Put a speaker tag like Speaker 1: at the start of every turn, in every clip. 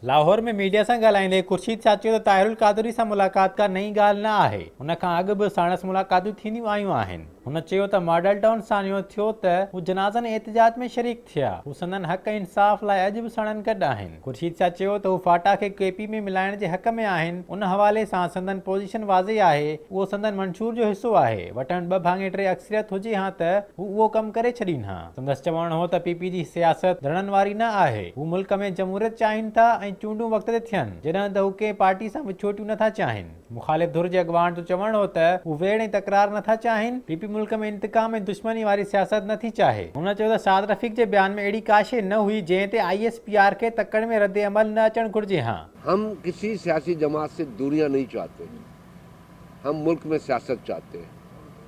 Speaker 1: लाहौर में मीडिया से ॻाल्हाईंदे खुर्शीद शाह चयो त ताहिरुल क़ादरी सां मुलाक़ात का नई ॻाल्हि न आहे। उन खां अॻु बि साणस मुलाक़ातूं थींदियूं आयूं आहिनि। हुन चयो त मॉडल टाउन साणियो थियो त हू जनाज़नि एहतिजाज में शरीक थिया। हू संदन हक़ इंसाफ़ लाइ अॼु बि सड़नि गॾु आहिनि। खुर्शीद शाह चयो त हू फाटा खे केपी में मिलाइण जे हक़ में आहिनि। उन हवाले सां संदन पोज़ीशन वाज़े आहे, उहो संदन मंशूर जो हिसो आहे। वटण 2/3 अक्सरियत हुजे हा त हू उहो कमु करे छॾीनि हा। संदसि चवणु हो त पीपी जी सियासत धड़नि वारी न आहे। हू मुल्क में जमहूरियत चाहिनि था ऐं चूंडूं वक़्त ते थियनि, जॾहिं त हू कंहिं पार्टी सां विछोटियूं नथा चाहिनि। मुखालिफ़ धुर जे अॻवान जो चवणु हो त हू वेड़ ऐं तकरार नथा चाहिनि। पीपी मुल्क में इंतकाम ऐं दुश्मनी वारी सियासत नथी चाहे। हुन चयो त साद रफ़ीक जे बयान में अहिड़ी का शइ न हुई जंहिं ते ISPR खे तकड़ में रद्द अमल न अचणु घुरिजे हा।
Speaker 2: हम किसी सियासी जमात से दूरियां नहीं चाहते। हम मुल्क में सियासत चाहते हैं,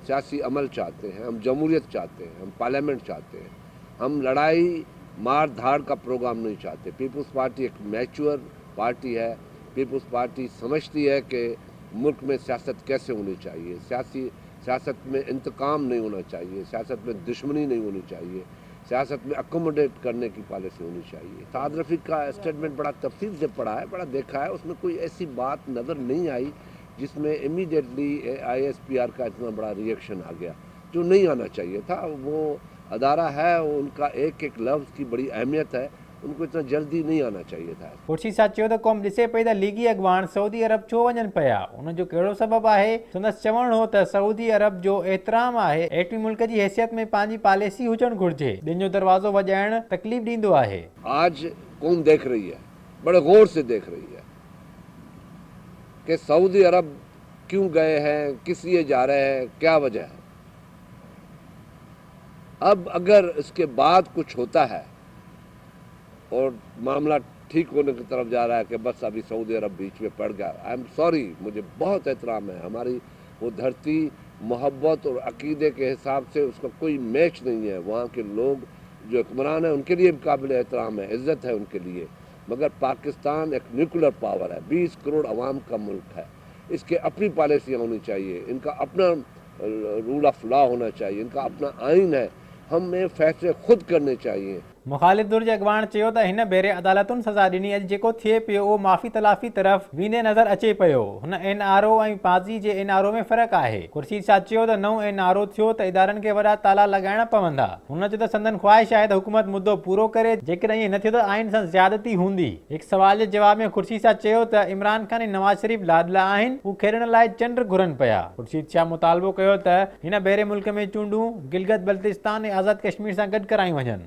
Speaker 2: सियासी अमल चाहते हैं, हम जमहूरियत चाहते हैं, हम पार्लियामेंट चाहते हैं। हम लड़ाई मार धाड़ का प्रोग्राम नहीं चाहते। पीपल्स पार्टी एक मैच्योर पार्टी है। पीपल्स पार्टी समझती है कि मुल्क में सियासत कैसे होनी चाहिए। सियासत में इंतकाम नहीं होना चाहिए, सियासत में दुश्मनी नहीं होनी चाहिए, सियासत में अकोमोडेट करने की पॉलिसी होनी चाहिए। साद रफ़ीक का स्टेटमेंट बड़ा तफसील से पढ़ा है, बड़ा देखा है, उसमें कोई ऐसी बात नज़र नहीं आई जिसमें इमीडिएटली ISPR का इतना बड़ा रिएक्शन आ गया, जो नहीं आना चाहिए था। वो अदारा है, उनका एक एक लफ्ज़ की बड़ी अहमियत है, उनको इतना जल्दी नहीं आना चाहिए था।
Speaker 1: खुर्शीद शाह चयो त क़ौम ॾिसे पई त लीगी अॻवान सऊदी अरब छो वञनि पिया। उन जो कहिड़ो सबबु आहे। संदसि चवणु हो त सऊदी अरब जो एतिराम आहे, एटमी मुल्क जी हैसियत में पंहिंजी पॉलिसी हुजणु घुरिजे। ॿियनि जो दरवाज़ो वॼाइणु तकलीफ़ ॾींदो आहे।
Speaker 2: आज कौम देख रही है, बड़े गौर से देख रही है कि सऊदी अरब क्यों गए हैं, किस लिए जा रहे हैं, क्या वजह है। अब अगर इसके बाद कुछ होता है और मामला ठीक होने की तरफ जा रहा है कि बस अभी सऊदी अरब बीच में पड़ गया, आई एम सॉरी, मुझे बहुत एहतराम है। हमारी वो धरती मोहब्बत और अकीदे के हिसाब से उसका कोई मैच नहीं है। वहाँ के लोग जो हुक्मरान हैं उनके लिए भी काबिल एहतराम है, इज़्ज़त है उनके लिए। मगर पाकिस्तान एक न्यूक्लियर पावर है, 20 करोड़ अवाम का मुल्क है। इसके अपनी पॉलिसियाँ होनी चाहिए, इनका अपना रूल ऑफ लॉ होना चाहिए, इनका अपना आइन है। हमें फैसले खुद करने चाहिए।
Speaker 1: मुखालिफ़ धुर जे अॻवान चयो त हिन भेरे अदालतुनि सज़ा ॾिनी। अॼु जेको थिए पियो उहो माफ़ी तलाफ़ी तरफ़ वेंदे नज़र अचे पियो। हुन NRO ऐं पाज़ी जे NRO में फ़र्क़ु आहे। खुर्शीद शाह चयो त नओं NRO थियो त इदारनि खे वॾा ताला लॻाइणा पवंदा। हुन चयो त संदन ख़्वाहिश आहे त हुकूमत मुद्दो पूरो करे, जेकॾहिं ईअं न थियो त आइन सां ज़्यादती हूंदी। हिकु सवाल जे जवाब में खुर्शीद शाह चयो त इमरान ख़ान ऐं नवाज़ शरीफ़ लाडला आहिनि, हू खेॾण लाइ चंड घुरनि पिया। खुर्शीद शाह मुतालबो कयो त हिन भेरे मुल्क में चूंडूं गिलगित बल्तिस्तान ऐं आज़ाद कश्मीर सां गॾु करायूं वञनि।